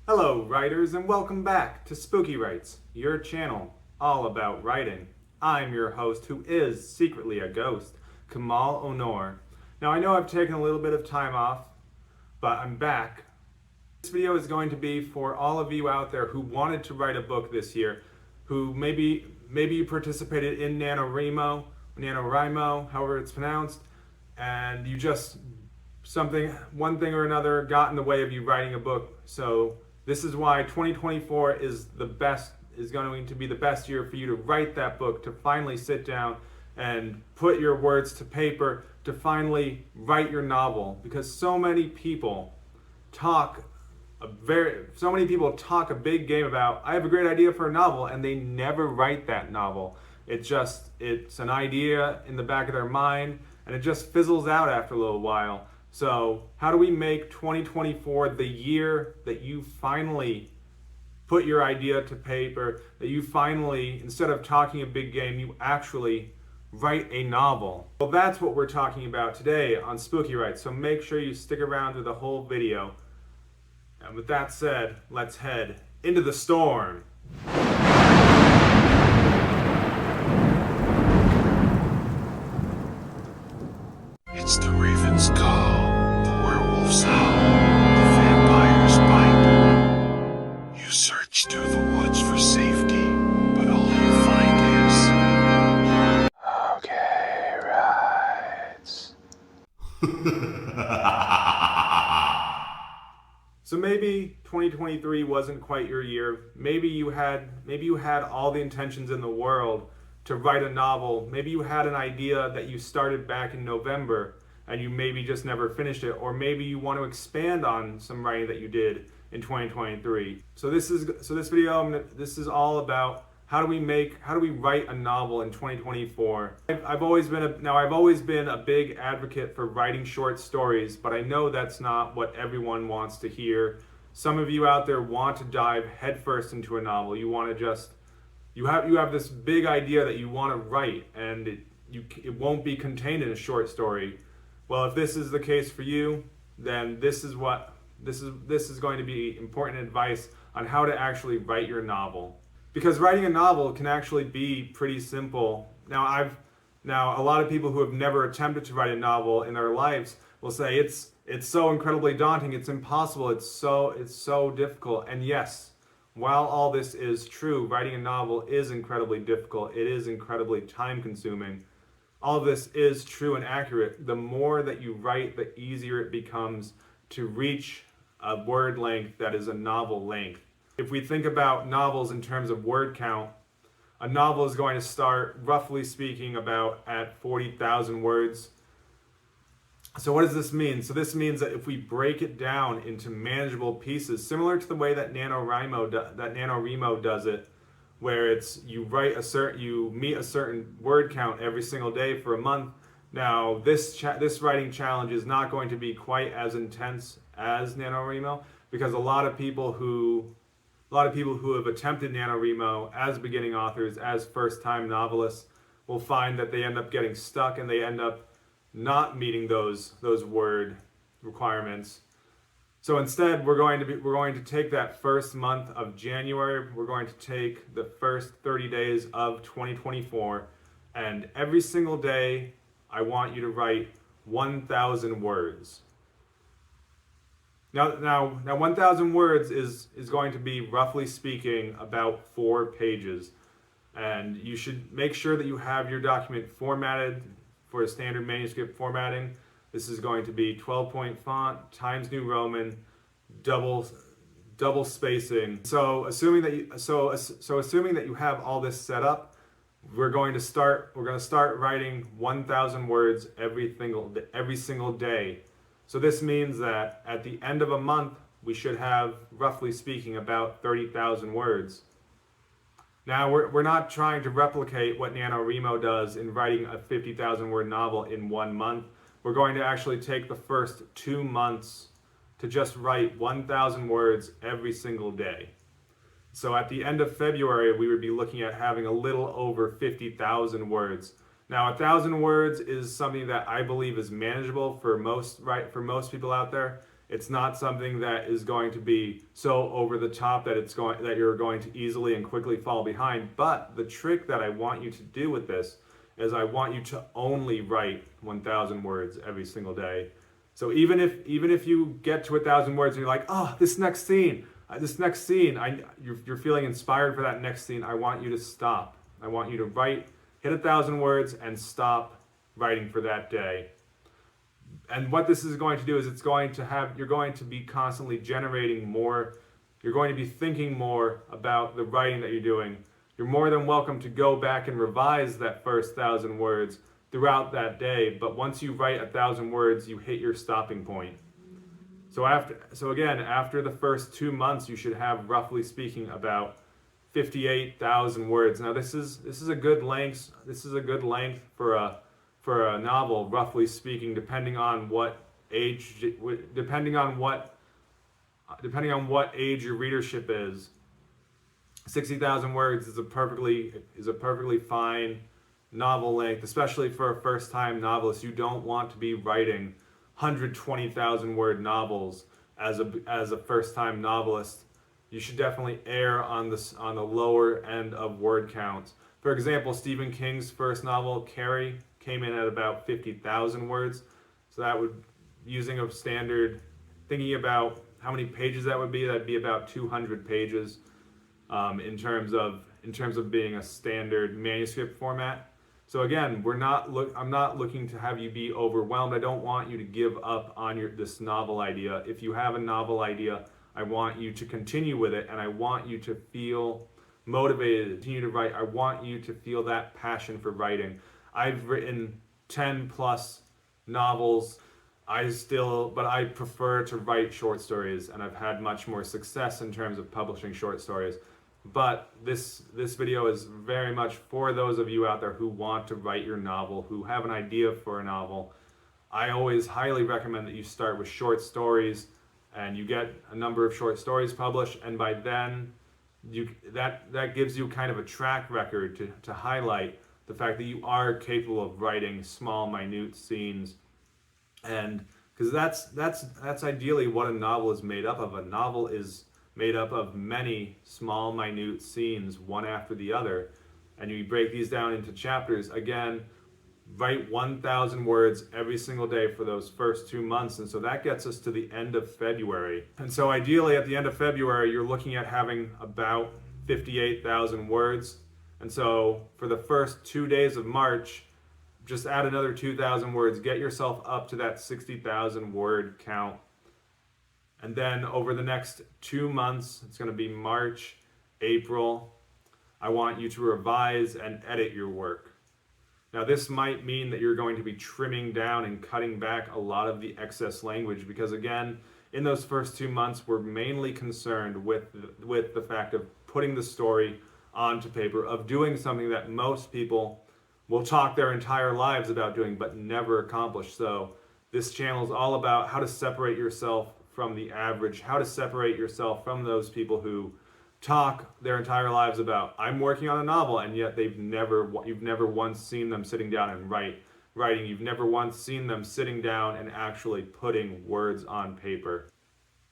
Hello, writers, and welcome back to Spooky Writes, your channel all about writing. I'm your host, who is secretly a ghost, Kamal Onor. Now, I know I've taken a little bit of time off, but I'm back. This video is going to be for all of you out there who wanted to write a book this year, who maybe you participated in NaNoWriMo, however it's pronounced, and you just one thing or another got in the way of you writing a book. So this is why 2024 is going to be the best year for you to write that book, to finally sit down and put your words to paper, to finally write your novel, because so many people talk a big game about, I have a great idea for a novel, and they never write that novel. It's an idea in the back of their mind, and it just fizzles out after a little while. So how do we make 2024 the year that you finally put your idea to paper, that you finally, instead of talking a big game, you actually write a novel? Well, that's what we're talking about today on Spooky Writes, so make sure you stick around to the whole video. And with that said, let's head into the storm. It's the raven's call, the werewolf's howl, the vampire's bite. You search through the woods for safety, but all you find is... Okay, Writes. So maybe 2023 wasn't quite your year. Maybe you had all the intentions in the world to write a novel. Maybe you had an idea that you started back in November and you maybe just never finished it, or maybe you want to expand on some writing that you did in 2023. So this video is all about how do we write a novel in 2024. I've always been a big advocate for writing short stories, but I know that's not what everyone wants to hear. Some of you out there want to dive headfirst into a novel. You want to just you have this big idea that you want to write, and it won't be contained in a short story. Well, if this is the case for you, then this is going to be important advice on how to actually write your novel. Because writing a novel can actually be pretty simple. Now a lot of people who have never attempted to write a novel in their lives will say it's so incredibly daunting, it's impossible, it's so difficult. And yes, while all this is true, writing a novel is incredibly difficult. It is incredibly time-consuming. All of this is true and accurate. The more that you write, the easier it becomes to reach a word length that is a novel length. If we think about novels in terms of word count, a novel is going to start, roughly speaking, about at 40,000 words. So what does this mean? So this means that if we break it down into manageable pieces, similar to the way that NaNoWriMo does it, where you meet a certain word count every single day for a month. Now this writing challenge is not going to be quite as intense as NaNoWriMo, because a lot of people who have attempted NaNoWriMo as beginning authors, as first-time novelists, will find that they end up getting stuck and they end up not meeting those word requirements. So instead, we're going to take that first month of January, we're going to take the first 30 days of 2024, and every single day, I want you to write 1,000 words. Now 1,000 words is going to be, roughly speaking, about 4 pages. And you should make sure that you have your document formatted for a standard manuscript formatting. This is going to be 12-point font, Times New Roman, double spacing. So assuming that you have all this set up, we're going to start writing 1,000 words every single day. So this means that at the end of a month, we should have, roughly speaking, about 30,000 words. Now, we're not trying to replicate what NaNoWriMo does in writing a 50,000 word novel in 1 month. We're going to actually take the first 2 months to just write 1,000 words every single day. So at the end of February, we would be looking at having a little over 50,000 words. Now, 1,000 words is something that I believe is manageable for most people out there. It's not something that is going to be so over the top that you're going to easily and quickly fall behind. But the trick that I want you to do with this is I want you to only write 1,000 words every single day. So even if you get to 1,000 words and you're like, oh, this next scene, you're feeling inspired for that next scene. I want you to stop. I want you to hit 1,000 words and stop writing for that day. And what this is going to do is you're going to be constantly generating more. You're going to be thinking more about the writing that you're doing. You're more than welcome to go back and revise that first 1,000 words throughout that day. But once you write 1,000 words, you hit your stopping point. So after the first 2 months, you should have, roughly speaking, about 58,000 words. Now this is a good length. This is a good length for a novel, roughly speaking, depending on what age your readership is. 60,000 words is a perfectly fine novel length, especially for a first-time novelist. You don't want to be writing 120,000 word novels as a first-time novelist. You should definitely err on the lower end of word counts. For example, Stephen King's first novel, Carrie, came in at about 50,000 words. So that would, thinking about how many pages that'd be about 200 pages in terms of being a standard manuscript format. So again, I'm not looking to have you be overwhelmed. I don't want you to give up on this novel idea. If you have a novel idea, I want you to continue with it, and I want you to feel motivated to continue to write. I want you to feel that passion for writing. I've written 10 plus novels. But I prefer to write short stories, and I've had much more success in terms of publishing short stories. But this video is very much for those of you out there who want to write your novel, who have an idea for a novel. I always highly recommend that you start with short stories, and you get a number of short stories published, and by then that gives you kind of a track record to highlight the fact that you are capable of writing small, minute scenes. And because that's ideally what a novel is made up of. A novel is made up of many small, minute scenes, one after the other. And you break these down into chapters. Again, write 1,000 words every single day for those first 2 months. And so that gets us to the end of February. And so ideally at the end of February, you're looking at having about 58,000 words. And so for the first 2 days of March, just add another 2,000 words. Get yourself up to that 60,000 word count. And then over the next 2 months, it's going to be March, April, I want you to revise and edit your work. Now this might mean that you're going to be trimming down and cutting back a lot of the excess language, because again, in those first 2 months, we're mainly concerned with the fact of putting the story onto paper, of doing something that most people will talk their entire lives about doing but never accomplish. So this channel is all about how to separate yourself from the average, how to separate yourself from those people who talk their entire lives about, I'm working on a novel, and yet you've never once seen them sitting down and writing. You've never once seen them sitting down and actually putting words on paper.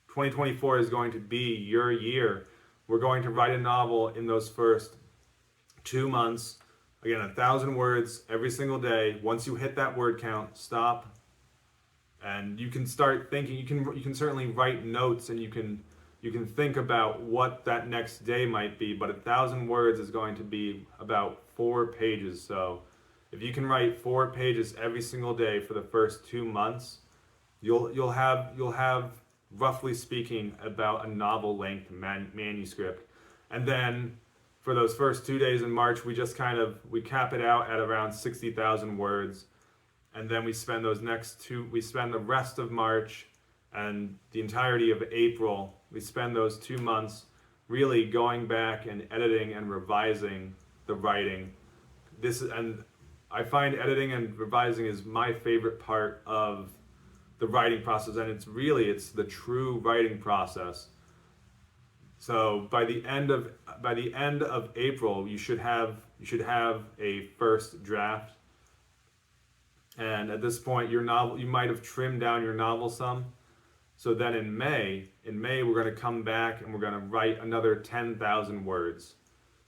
2024 is going to be your year. We're going to write a novel in those first 2 months. Again, 1,000 words every single day. Once you hit that word count, stop. And you can start thinking, you can certainly write notes, and you can think about what that next day might be, but 1,000 words is going to be about 4 pages. So if you can write 4 pages every single day for the first 2 months, you'll have roughly speaking about a novel length manuscript. And then for those first 2 days in March, we cap it out at around 60,000 words. And then we spend the rest of March and the entirety of April, we spend those 2 months really going back and editing and revising the writing. And I find editing and revising is my favorite part of the writing process, and it's the true writing process. So by the end of April, you should have a first draft. And at this point, you might have trimmed down your novel some. So then in May, we're going to come back and we're going to write another 10,000 words.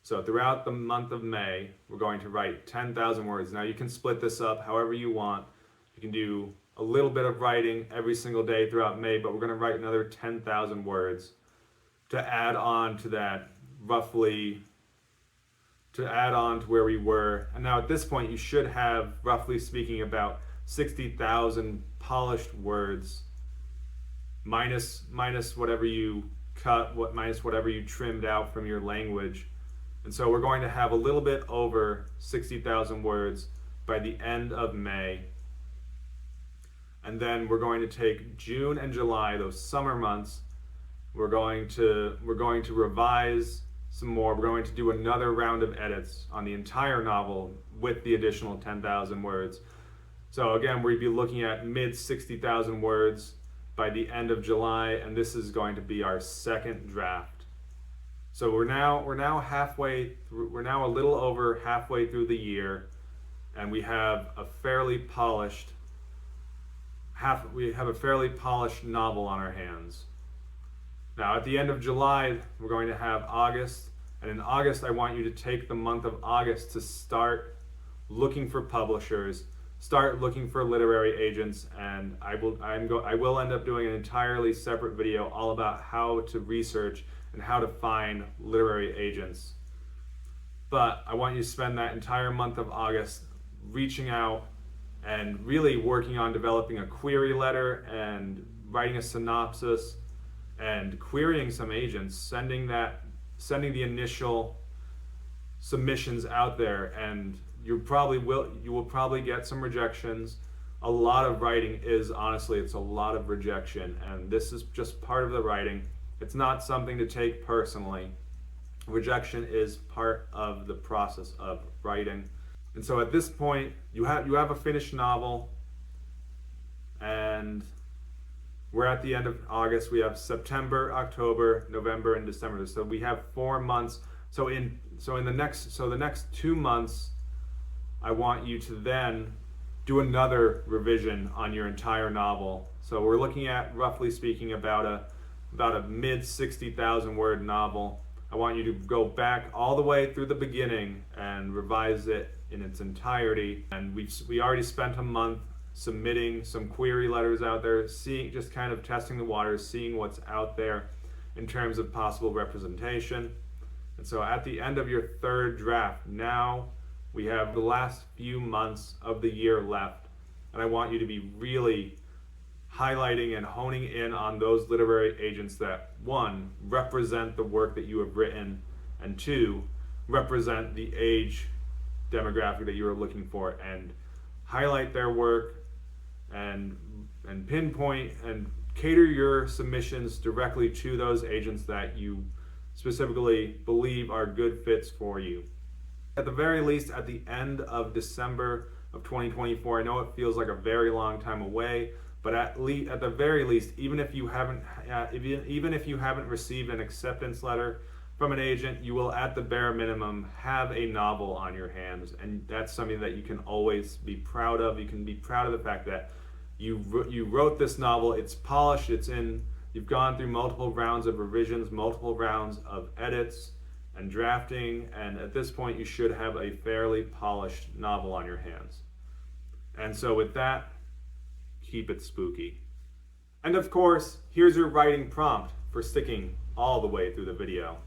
So throughout the month of May, we're going to write 10,000 words. Now you can split this up however you want. You can do a little bit of writing every single day throughout May, but we're going to write another 10,000 words to add on to that, roughly, to add on to where we were. And now at this point, you should have, roughly speaking, about 60,000 polished words, minus whatever you cut, minus whatever you trimmed out from your language. And so we're going to have a little bit over 60,000 words by the end of May. And then we're going to take June and July, those summer months. We're going to revise some more. We're going to do another round of edits on the entire novel with the additional 10,000 words. So again, we'd be looking at mid 60,000 words by the end of July, and this is going to be our second draft. So we're now halfway through, we're now a little over halfway through the year, and we have a fairly polished novel on our hands. Now at the end of July, we're going to have August, and in August I want you to take the month of August to start looking for publishers, start looking for literary agents, and I will end up doing an entirely separate video all about how to research and how to find literary agents. But I want you to spend that entire month of August reaching out and really working on developing a query letter and writing a synopsis and querying some agents, sending the initial submissions out there, and you will probably get some rejections. A lot of writing is, honestly, it's a lot of rejection, and this is just part of the writing. It's not something to take personally. Rejection is part of the process of writing. And so at this point, you have a finished novel, and we're at the end of August. We have September, October, November, and December. So we have 4 months. So the next 2 months, I want you to then do another revision on your entire novel. So we're looking at, roughly speaking, about a mid 60,000 word novel. I want you to go back all the way through the beginning and revise it in its entirety. And we already spent a month submitting some query letters out there, just kind of testing the waters, seeing what's out there in terms of possible representation. And so at the end of your third draft, now we have the last few months of the year left, and I want you to be really highlighting and honing in on those literary agents that, one, represent the work that you have written, and two, represent the age demographic that you are looking for, and highlight their work and pinpoint and cater your submissions directly to those agents that you specifically believe are good fits for you. At the very least, at the end of December of 2024, I know it feels like a very long time away, but at the very least, even if you haven't received an acceptance letter from an agent, you will at the bare minimum have a novel on your hands, and that's something that you can always be proud of. You can be proud of the fact that you wrote this novel. It's polished. You've gone through multiple rounds of revisions, multiple rounds of edits and drafting, and at this point you should have a fairly polished novel on your hands. And so with that, keep it spooky. And of course, here's your writing prompt for sticking all the way through the video.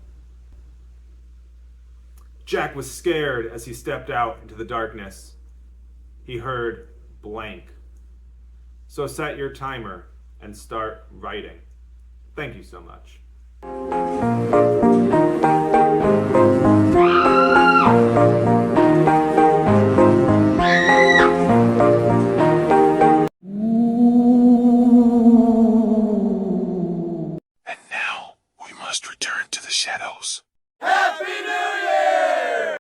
Jack was scared as he stepped out into the darkness. He heard blank. So set your timer and start writing. Thank you so much.